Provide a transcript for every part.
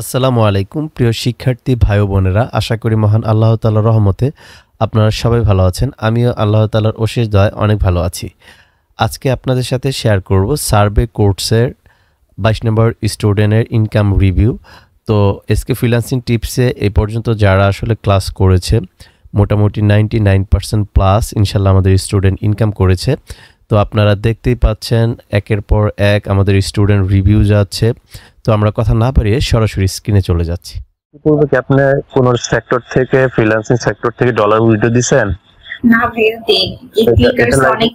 আসসালামু আলাইকুম প্রিয় শিক্ষার্থী ভাই ও বোনেরা, আশা করি মহান আল্লাহ তাআলার রহমতে আপনারা সবাই ভালো আছেন। আমিও আল্লাহ তাআলার অশেষ দয়ায় অনেক ভালো আছি। আজকে আপনাদের সাথে শেয়ার করব সার্ভে কোর্সের 22 নম্বর স্টুডেন্টের ইনকাম রিভিউ। তো এসকে ফ্রিল্যান্সিং টিপসে এই পর্যন্ত যারা আসলে ক্লাস করেছে মোটামুটি 99% প্লাস ইনশাল্লাহ আমাদের স্টুডেন্ট ইনকাম করেছে। তো আপনারা দেখতেই পাচ্ছেন একের পর এক আমাদের স্টুডেন্ট রিভিউ যাচ্ছে। তো আমরা কথা না বাড়িয়ে সরাসরি স্ক্রিনে চলে যাচ্ছি। পূর্বে কি আপনি কোন সেক্টর থেকে ফ্রিল্যান্সিং সেক্টর থেকে ডলার উইথড্র দিবেন? না ভাইয়া দেই। এই ক্লিকার্স অনেক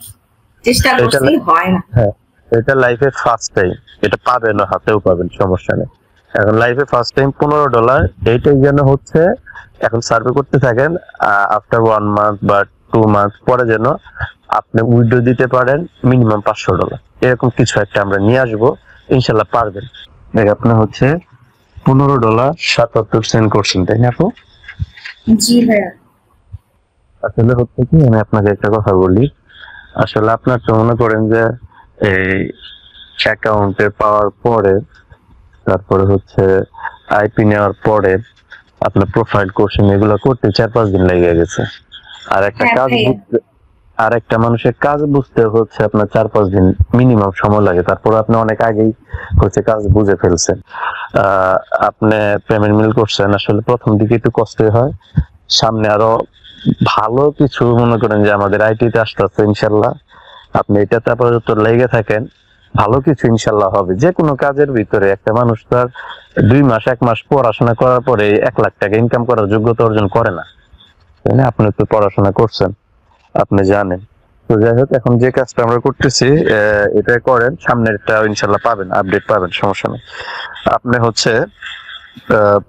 চেষ্টা করছি হয় না। হ্যাঁ, এটা লাইফে ফার্স্ট টাইম, এটা পাবেন না, হাতেও পাবেন, সমস্যা নেই। এখন লাইফে ফার্স্ট টাইম $15 এইটাই যেন হচ্ছে এখন সার্ভে করতে থাকেন, আফটার 1 মান্থ বা 2 মান্থ পরে যেন আপনি উইথড্র দিতে পারেন মিনিমাম $500। এরকম কিছু একটা আমরা নিয়ে আসবো, ইনশাল্লাহ পারবেন। দেখ আপনি হচ্ছে $15.77 করছেন, তাই না আপু? জি ভাইয়া। আসলে হচ্ছে কি, আমি আপনাকে একটা কথা বলি। আসলে আপনার তো মনে করেন যে এই অ্যাকাউন্টে পাওয়ার পরে, তারপরে হচ্ছে আইপি নেওয়ার পরে আপনার প্রোফাইল কোর্সিং এগুলো করতে 4-5 দিন লেগে গেছে। আর একটা কাজ বুঝতে, আর একটা মানুষের কাজ বুঝতে হচ্ছে আপনার 4-5 দিন মিনিমাম সময় লাগে। তারপর আপনি অনেক আগেই হচ্ছে কাজ বুঝে ফেলছেন, আপনি পেমেন্ট মিল করছেন। আসলে প্রথম দিকে একটু কষ্টই হয়, সামনে আরো ভালো কিছু মনে করেন যে আমাদের আইটিতে আসতেছে ইনশাল্লাহ। আপনি এটাতে আপাতত লেগে থাকেন, ভালো কিছু ইনশাল্লাহ হবে। যে কোনো কাজের ভিতরে একটা মানুষ তার 2 মাস 1 মাস পড়াশোনা করার পরে 1 লাখ টাকা ইনকাম করার যোগ্যতা অর্জন করে না, তাই না? আপনি তো পড়াশোনা করছেন, আপনি জানেন। তো যাই হোক, এখন যে কাজটা আমরা করতেছি এটা করেন, সামনেরটা ইনশাল্লাহ পাবেন, আপডেট পাবেন, সমস্যা নেই। আপনি হচ্ছে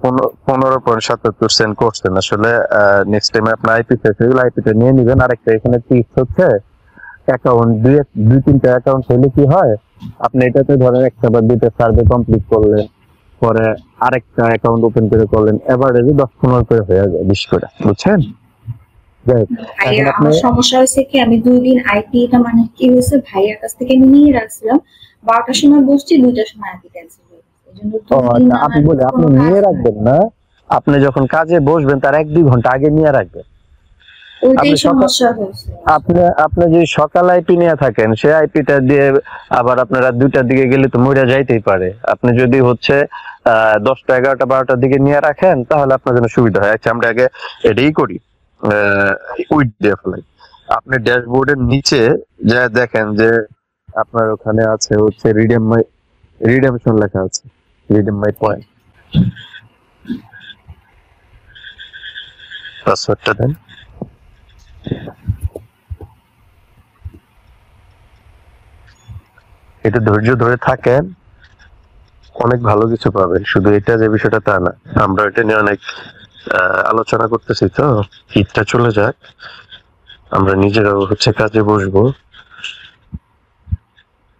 15.77 করছেন। আসলে নেক্সট টাইম আপনার আইপি সেগুলো আইপিটা নিয়ে নিবেন। আরেকটা এখানে টিপস হচ্ছে, অ্যাকাউন্ট 2-3টা অ্যাকাউন্ট হলে কি হয়, আপনি এটাতে ধরেন একটা বা 2টা সার্ভে কমপ্লিট করলেন, পরে আরেকটা অ্যাকাউন্ট ওপেন করে করলেন, এভারেজে 10-15 করে হয়ে যায়, 20 করে, বুঝছেন? ভাইয়া আমার সমস্যা হয়েছে কি, আমি 2 দিন আইপিটা মানে কি হয়েছে ভাইয়ার কাছ থেকে আমি নিয়ে রাখছিলাম, 12টার সময় বসছি, 2টার সময় আইপি ক্যান্সেল হয়ে গেছে। এজন্য আপনি বলে আপনি নিয়ে রাখবেন না, আপনি যখন কাজে বসবেন তার 1-2 ঘন্টা আগে নিয়ে রাখবেন। ওইটাই সমস্যা হয়েছে। আপনি যদি সকাল আইপি নিয়ে থাকেন, সেই আইপিটা দিয়ে আবার আপনারা 2টার দিকে গেলে তো মরে যাইতেই পারে। আপনি যদি হচ্ছে 10টা 11টা 12টার দিকে নিয়ে রাখেন, তাহলে আপনার জন্য সুবিধা হয়। আচ্ছা, আমরা আগে এটাই করি, উইথ দিয়ে ফেলাই। আপনি ড্যাশবোর্ডের নিচে যা দেখেন যে আপনার ওখানে আছে হচ্ছে রিডেমশন লেখা আছে, রিডেম মাই পয়েন্ট। পাসওয়ার্ডটা দেন। এটা ধৈর্য ধরে থাকেন, অনেক ভালো কিছু পাবেন। শুধু এটা যে বিষয়টা তা না, আমরা এটা নিয়ে অনেক আলোচনা করতেছি। তো ঈদটা চলে যাক, আমরা নিজেরাও হচ্ছে কাজে বসবো,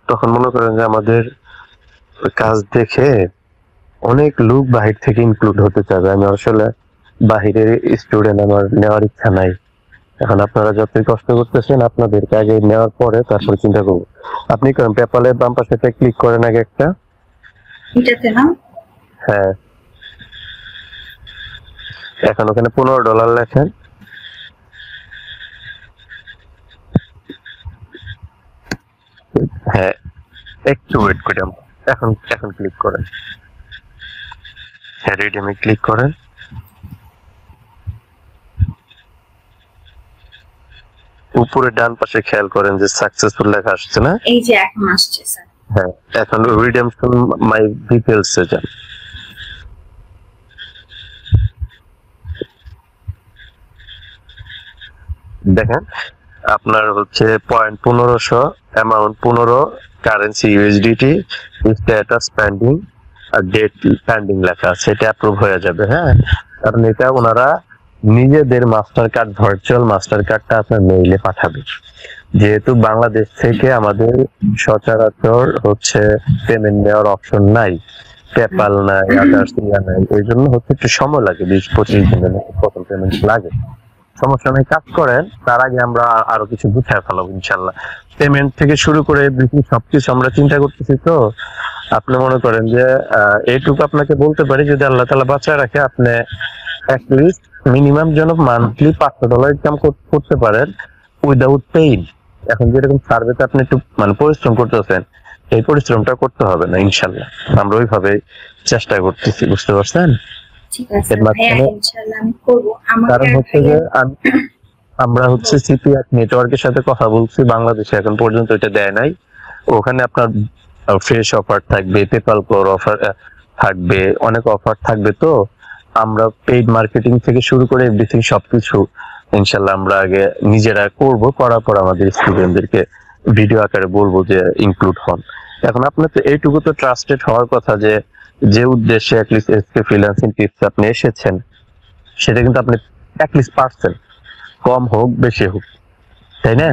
তখন মনে করেন যে আমাদের কাজ দেখে অনেক লোক বাহির থেকে ইনক্লুড হতে চাবে। আমি আসলে বাহিরের স্টুডেন্ট আমার নেওয়ার ইচ্ছা নাই। এখন আপনারা যতই কষ্ট করতেছেন, আপনাদেরকে আগে নেওয়ার পরে তারপর চিন্তা করবো। আপনি করেন পেপালের বাম পাশে ক্লিক করেন আগে একটা, এটাতে না? হ্যাঁ, এখন ওখানে $15 লেখেন। হ্যাঁ, একটু ওয়েট করেন, এখন ক্লিক করেন। হ্যাঁ, রিডিমে ক্লিক করেন। উপরে ডান পাশে খেয়াল করেন যে সাকসেসফুল লেখা আসছে না? এই যে এখন আসছে স্যার। হ্যাঁ, এখন রিডেমশন মাই ডিটেইলস এ যান। দেখেন আপনার হচ্ছে point 1500, amount 15, currency USDT, status pending আর ডেট পেন্ডিং লেখা আছে। এটা অ্যাপ্রুভ হয়ে যাবে। হ্যাঁ, কারণ এটা ওনারা নিজেদের মাস্টার কার্ড, ভার্চুয়াল মাস্টার কার্ডটা আপনার মেইলে পাঠাবে। যেহেতু বাংলাদেশ থেকে আমাদের সচরাচর হচ্ছে পেমেন্ট নেওয়ার অপশন নাই, পেপাল নাই, আদার্স ইয়া নাই, এই জন্য হচ্ছে একটু সময় লাগে, 20-25 দিনের প্রথম পেমেন্ট লাগে। সমস্যা নেই, কাজ করেন। তার আগে আমরা আরো কিছু গুছিয়ে ফেলাবো ইনশাল্লাহ। পেমেন্ট থেকে শুরু করে এভরিথিং সবকিছু আমরা চিন্তা করতেছি। তো আপনি মনে করেন যে এইটুকু আপনাকে বলতে পারি, যদি আল্লাহ তাআলা বাঁচায় রাখে, আপনি অ্যাটলিস্ট মিনিমাম যেন মান্থলি $500 ইনকাম করতে পারেন উইদাউট পেইন। এখন যেরকম সার্ভেতে আপনি একটু মানে পরিশ্রম করতেছেন, এই পরিশ্রমটা করতে হবে না ইনশাল্লাহ। আমরা ওইভাবে চেষ্টা করতেছি, বুঝতে পারছেন? ঠিক আছে ভাইয়া, ইনশাআল্লাহ আমি করব। কারণ হচ্ছে যে আমরা হচ্ছে সিপিআর নেটওয়ার্কের সাথে কথা বলছি, বাংলাদেশে এখন পর্যন্ত এটা দেয় নাই। ওখানে আপনার ফ্রেশ অফার থাকবে, পেপাল কোর অফার থাকবে, অনেক অফার থাকবে। তো আমরা পেইড মার্কেটিং থেকে শুরু করে এভরিথিং সবকিছু ইনশাল্লাহ আমরা আগে নিজেরা করব, করার পর আমাদের স্টুডেন্টদেরকে ভিডিও আকারে বলবো যে ইনক্লুড হন। এখন আপনার তো এইটুকু তো ট্রাস্টেড হওয়ার কথা যে যে উদ্দেশ্যে অ্যাটলিস্ট এসকে ফ্রিল্যান্সিং টিপস আপনি এসেছেন, সেটা কিন্তু আপনি অ্যাটলিস্ট পারছেন, কম হোক বেশি হোক, তাই না?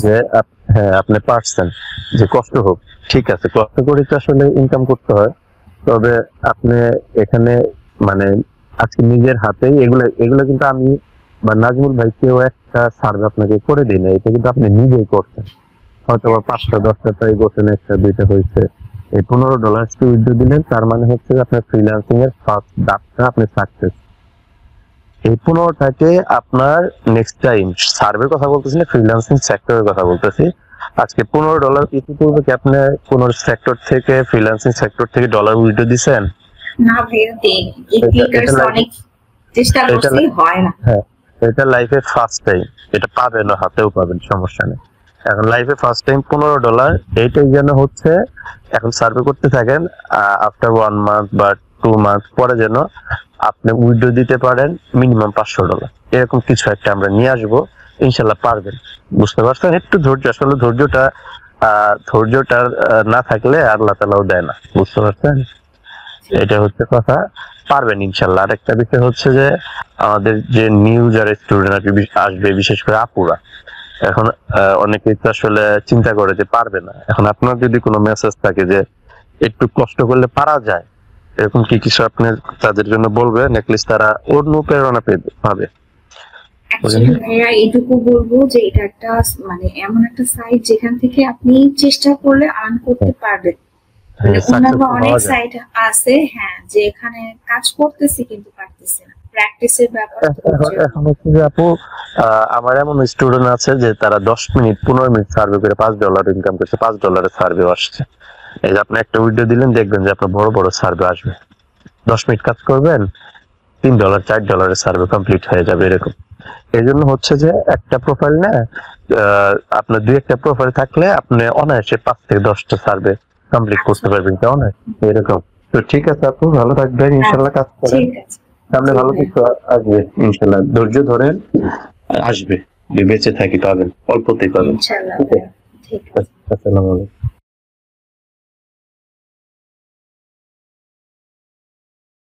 যে হ্যাঁ আপনি পারছেন, যে কষ্ট হোক, ঠিক আছে, কষ্ট করে তো আসলে ইনকাম করতে হয়। তবে আপনি এখানে মানে আজকে নিজের হাতেই এগুলো কিন্তু আমি বা নাজমুল ভাই কেউ একটা সার্ভে আপনাকে করে দিই না, এটা কিন্তু আপনি নিজেই করছেন। হয়তো বা 5টা-10টা ট্রাই করছেন, 1টা-2টা হয়েছে, এই $15 উইথড্র দিলেন, তার মানে হচ্ছে আপনার ফ্রিল্যান্সিং এর ফার্স্ট ধাপটা আপনি সাকসেস। এই 15টাকে আপনার নেক্সট টাইম সার্ভের কথা বলতেছি না, ফ্রিল্যান্সিং সেক্টরের কথা বলতেছি। আজকে $15 ইতিপূর্বে কি আপনি কোন সেক্টর থেকে, ফ্রিল্যান্সিং সেক্টর থেকে ডলার উইথড্র দিছেন? না ভাইয়া দেইনি, অনেক চেষ্টা করছি, হয় না। হ্যাঁ, এটা লাইফে ফার্স্ট টাইম, এটা পাবেন, হাতেও পাবেন, সমস্যা নেই। এখন লাইফে ফার্স্ট টাইম $15, এইটাই যেন হচ্ছে এখন সার্ভে করতে থাকেন। আফটার 1 মান্থ বা 2 মান্থ পরে যেন আপনি উইথড্র দিতে পারেন মিনিমাম $500, এরকম কিছু একটা আমরা নিয়ে আসবো, ইনশাল্লাহ পারবেন। বুঝতে পারছেন? একটু ধৈর্য, আসলে ধৈর্যটা না থাকলে আল্লাহ তাআলাও দেয় না, বুঝতে পারছেন? এটা হচ্ছে কথা, পারবেন ইনশাল্লাহ। আরেকটা বিষয় হচ্ছে যে আমাদের যে নিউ যারা স্টুডেন্ট আসবে, বিশেষ করে আপুরা, এখন অনেকেই তো আসলে চিন্তা করে যে পারবে না। এখন আপনার যদি কোনো মেসেজ থাকে যে একটু কষ্ট করলে পারা যায়, এরকম কি কিছু আপনি তাদের জন্য বলবেন, অ্যাটলিস্ট তারা অনুপ্রেরণা পাবে? অ্যাকচুয়ালি ভাইয়া এটুকু বলবো যে এটা একটা মানে এমন একটা সাইট যেখান থেকে আপনি চেষ্টা করলে আর্ন করতে পারবেন। অন্যান্য অনেক সাইট আছে, হ্যাঁ, যে এখানে কাজ করতেছি কিন্তু পারতেছি না, প্র্যাকটিসের ব্যাপার। এখন হচ্ছে যে আপু, আমার এমন স্টুডেন্ট আছে যে তারা 10 মিনিট 15 মিনিট সার্ভে করে $5 ইনকাম করছে, $5 সার্ভে আসছে। এই যে আপনি একটা উইডিও দিলেন, দেখবেন যে আপনার বড় বড় সার্ভে আসবে। 10 মিনিট কাজ করবেন, $3 $4 সার্ভে কমপ্লিট হয়ে যাবে, এরকম। এই জন্য হচ্ছে যে একটা প্রোফাইল না, আপনার 2-1টা প্রোফাইল থাকলে আপনি অনায়াসে 5 থেকে 10টা সার্ভে কমপ্লিট করতে পারবেন, কেমন? এরকম। তো ঠিক আছে আপু, ভালো থাকবেন, ইনশাল্লাহ কাজ করেন, সামনে ভালো কিছু আসবে ইনশাল্লাহ। ধৈর্য ধরেন, আসবে, বেঁচে থাকি পাবেন, অল্পতেই পাবেন। ইনশাআল্লাহ। ঠিক আছে, আসসালামু আলাইকুম।